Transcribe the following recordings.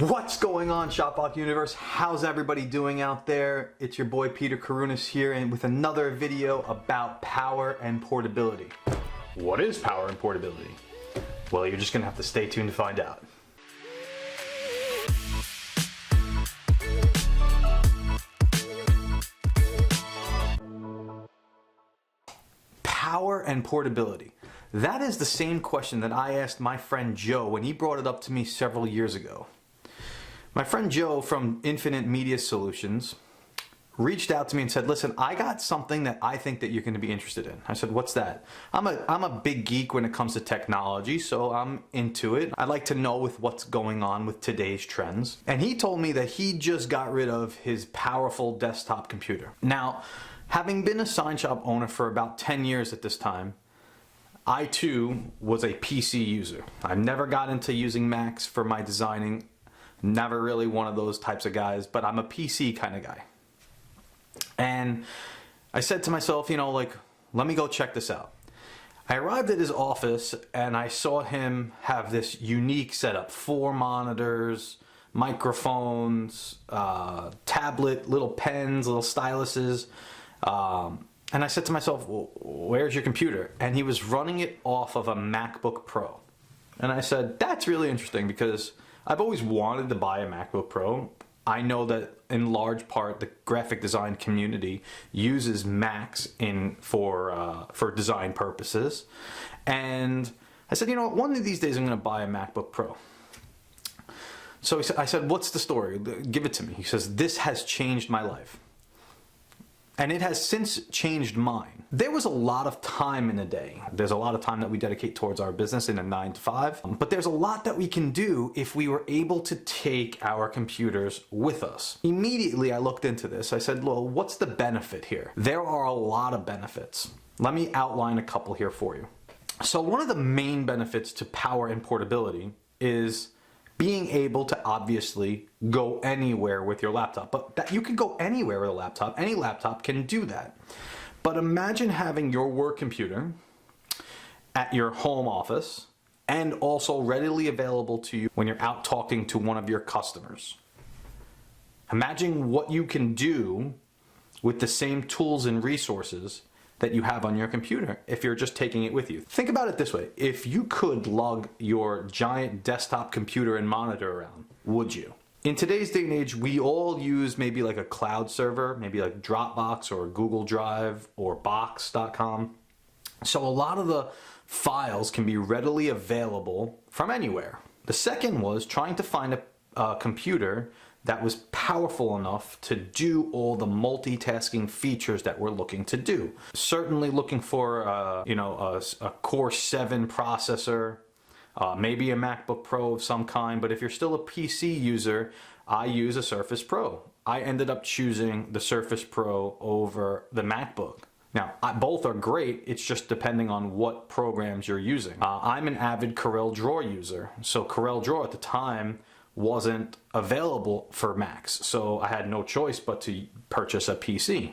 What's going on, Shopblock Universe? How's everybody doing out there? It's your boy Peter Karunas here, and with another video about power and portability. What is power and portability? Well, you're just gonna have to stay tuned to find out. Power and portability. That is the same question that I asked my friend Joe when he brought it up to me several years ago. My friend Joe from Infinite Media Solutions reached out to me and said, listen, I got something that I think that you're going to be interested in. I said, what's that? I'm a big geek when it comes to technology, so I'm into it. I like to know with what's going on with today's trends. And he told me that he just got rid of his powerful desktop computer. Now, having been a sign shop owner for about 10 years at this time, I too was a PC user. I've never got into using Macs for my designing. Never really one of those types of guys, but I'm a PC kind of guy. And I said to myself, you know, like, let me go check this out. I arrived at his office and I saw him have this unique setup: 4 monitors, microphones, tablet, little pens, little styluses. And I said to myself, well, where's your computer? And he was running it off of a MacBook Pro. And I said, that's really interesting because I've always wanted to buy a MacBook Pro. I know that in large part the graphic design community uses Macs for design purposes. And I said, you know what, one of these days I'm going to buy a MacBook Pro. So I said, what's the story? Give it to me. He says, this has changed my life. And it has since changed mine. There was a lot of time in a day. There's a lot of time that we dedicate towards our business in a 9 to 5. But there's a lot that we can do if we were able to take our computers with us. Immediately I looked into this. I said, well, what's the benefit here? There are a lot of benefits. Let me outline a couple here for you. So one of the main benefits to power and portability is being able to obviously go anywhere with your laptop. But that you can go anywhere with a laptop. Any laptop can do that. But imagine having your work computer at your home office and also readily available to you when you're out talking to one of your customers. Imagine what you can do with the same tools and resources that you have on your computer if you're just taking it with you. Think about it this way. If you could lug your giant desktop computer and monitor around, would you? In today's day and age, we all use maybe like a cloud server, maybe like Dropbox or Google Drive or Box.com. So a lot of the files can be readily available from anywhere. The second was trying to find a computer that was powerful enough to do all the multitasking features that we're looking to do. Certainly looking for a Core 7 processor, maybe a MacBook Pro of some kind, but if you're still a PC user, I use a Surface Pro. I ended up choosing the Surface Pro over the MacBook. Now, both are great, it's just depending on what programs you're using. I'm an avid CorelDRAW user, so CorelDRAW at the time wasn't available for Macs, so I had no choice but to purchase a PC.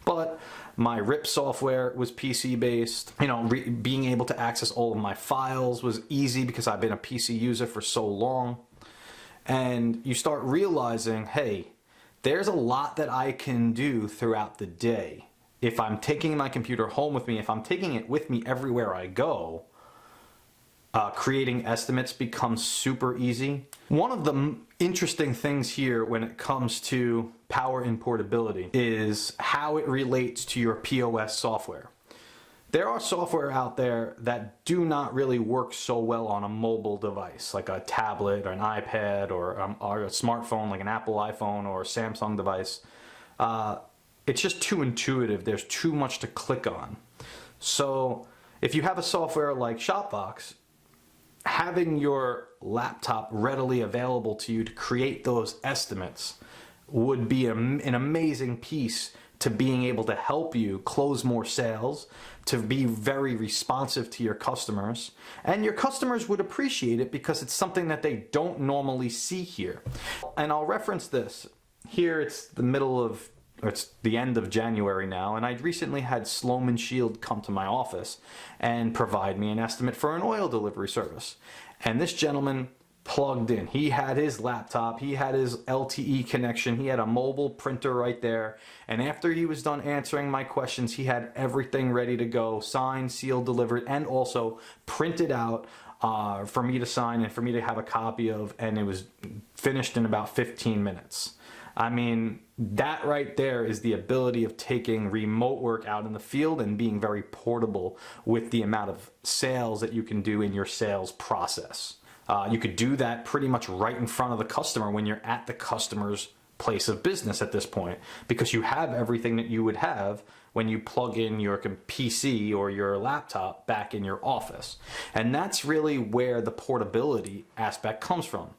But my RIP software was PC based. You know, being able to access all of my files was easy because I've been a PC user for so long. And you start realizing, hey, there's a lot that I can do throughout the day. If I'm taking my computer home with me, if I'm taking it with me everywhere I go, creating estimates becomes super easy. One of the interesting things here when it comes to power and portability is how it relates to your POS software. There are software out there that do not really work so well on a mobile device, like a tablet or an iPad or a smartphone like an Apple iPhone or a Samsung device. It's just too intuitive. There's too much to click on. So if you have a software like Shopbox, having your laptop readily available to you to create those estimates would be an amazing piece to being able to help you close more sales, to be very responsive to your customers, and your customers would appreciate it because it's something that they don't normally see here. And I'll reference this. Here it's it's the end of January now, and I recently had Sloman Shield come to my office and provide me an estimate for an oil delivery service. And this gentleman plugged in. He had his laptop, he had his LTE connection, he had a mobile printer right there. And after he was done answering my questions, he had everything ready to go, signed, sealed, delivered, and also printed out for me to sign and for me to have a copy of, and it was finished in about 15 minutes. I mean, that right there is the ability of taking remote work out in the field and being very portable with the amount of sales that you can do in your sales process. You could do that pretty much right in front of the customer when you're at the customer's place of business at this point, because you have everything that you would have when you plug in your PC or your laptop back in your office. And that's really where the portability aspect comes from.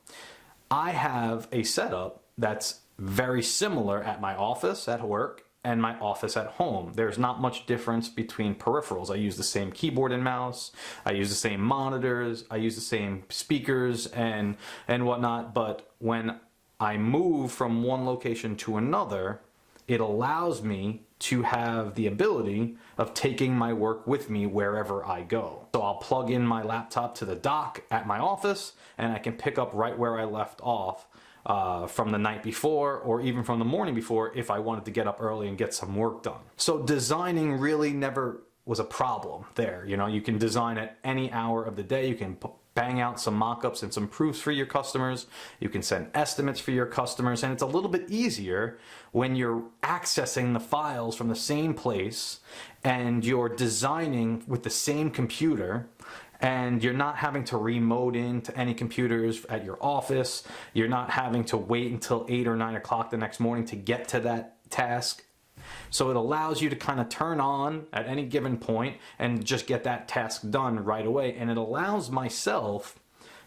I have a setup that's very similar at my office at work and my office at home. There's not much difference between peripherals. I use the same keyboard and mouse, I use the same monitors, I use the same speakers and whatnot, but when I move from one location to another, it allows me to have the ability of taking my work with me wherever I go. So I'll plug in my laptop to the dock at my office and I can pick up right where I left off from the night before or even from the morning before if I wanted to get up early and get some work done. So designing really never was a problem there. You know, you can design at any hour of the day. You can bang out some mock-ups and some proofs for your customers. You can send estimates for your customers, and it's a little bit easier when you're accessing the files from the same place and you're designing with the same computer, and you're not having to remote into any computers at your office. You're not having to wait until 8 or 9 o'clock the next morning to get to that task. So it allows you to kind of turn on at any given point and just get that task done right away. And it allows myself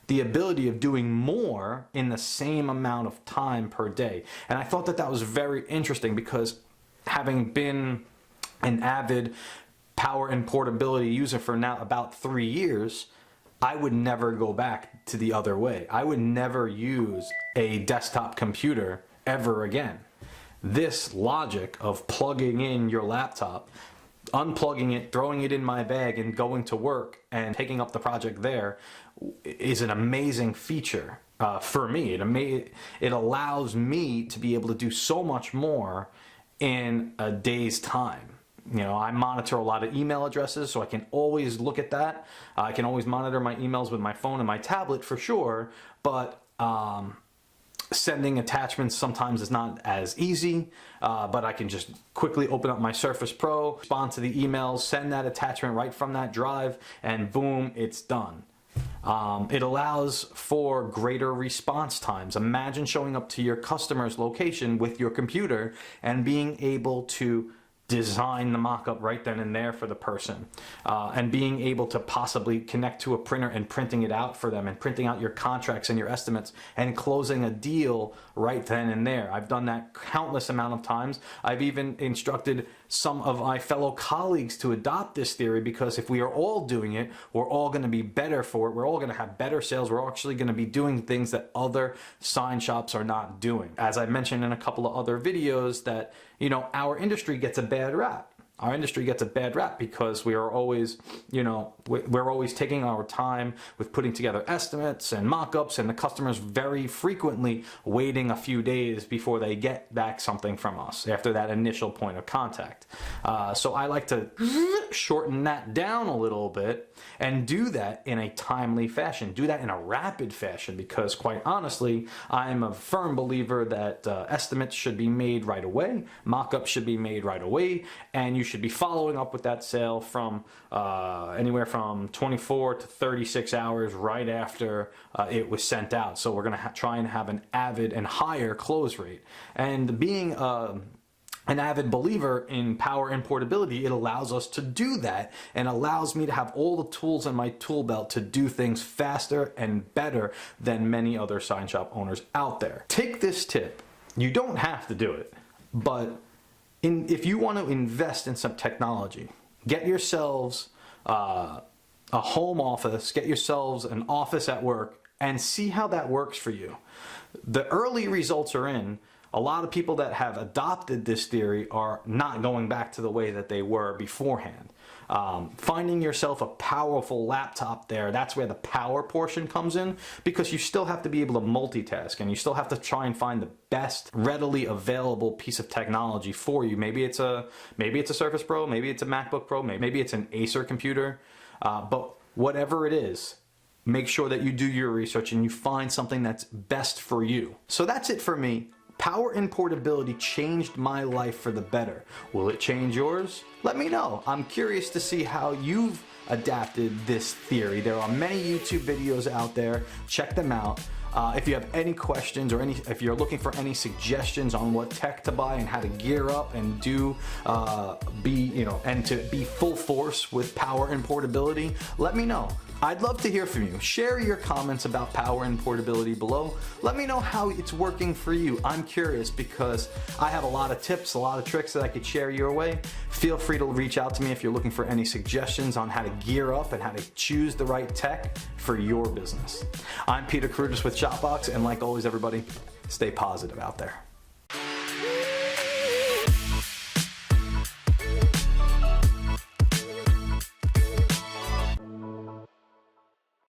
the ability of doing more in the same amount of time per day. And I thought that that was very interesting because having been an avid Power and Portability user for now about 3 years, I would never go back to the other way. I would never use a desktop computer ever again. This logic of plugging in your laptop, unplugging it, throwing it in my bag and going to work and taking up the project there is an amazing feature for me. It allows me to be able to do so much more in a day's time. You know, I monitor a lot of email addresses, so I can always look at that. I can always monitor my emails with my phone and my tablet for sure, but sending attachments sometimes is not as easy, but I can just quickly open up my Surface Pro, respond to the emails, send that attachment right from that drive, and boom, it's done. It allows for greater response times. Imagine showing up to your customer's location with your computer and being able to design the mock-up right then and there for the person, and being able to possibly connect to a printer and printing it out for them and printing out your contracts and your estimates and closing a deal right then and there. I've done that countless amount of times. I've even instructed some of my fellow colleagues to adopt this theory, because if we are all doing it, we're all going to be better for it. We're all going to have better sales. We're actually going to be doing things that other sign shops are not doing. As I mentioned in a couple of other videos, that, you know, our industry gets a bad rap. Our industry gets a bad rap because we are always, you know, we're always taking our time with putting together estimates and mock-ups, and the customers very frequently waiting a few days before they get back something from us after that initial point of contact. So I like to shorten that down a little bit and do that in a timely fashion, do that in a rapid fashion, because quite honestly, I'm a firm believer that estimates should be made right away, mock-ups should be made right away, and you should be following up with that sale from anywhere from 24 to 36 hours right after it was sent out. So we're going to try and have an avid and higher close rate. And being an avid believer in power and portability, it allows us to do that and allows me to have all the tools in my tool belt to do things faster and better than many other sign shop owners out there. Take this tip. You don't have to do it, but if you want to invest in some technology, get yourselves a home office, get yourselves an office at work, and see how that works for you. The early results are in. A lot of people that have adopted this theory are not going back to the way that they were beforehand. finding yourself a powerful laptop there, that's where the power portion comes in, because you still have to be able to multitask and you still have to try and find the best readily available piece of technology for you. Maybe it's a Surface Pro, maybe it's a MacBook Pro, maybe it's an Acer computer, but whatever it is, make sure that you do your research and you find something that's best for you. So that's it for me. Power and portability changed my life for the better. Will it change yours? Let me know. I'm curious to see how you've adapted this theory. There are many YouTube videos out there. Check them out. If you have any questions or if you're looking for any suggestions on what tech to buy and how to gear up and be full force with power and portability, let me know. I'd love to hear from you. Share your comments about power and portability below. Let me know how it's working for you. I'm curious because I have a lot of tips, a lot of tricks that I could share your way. Feel free to reach out to me if you're looking for any suggestions on how to gear up and how to choose the right tech for your business. I'm Peter Krutis with Shopbox, and like always, everybody, stay positive out there.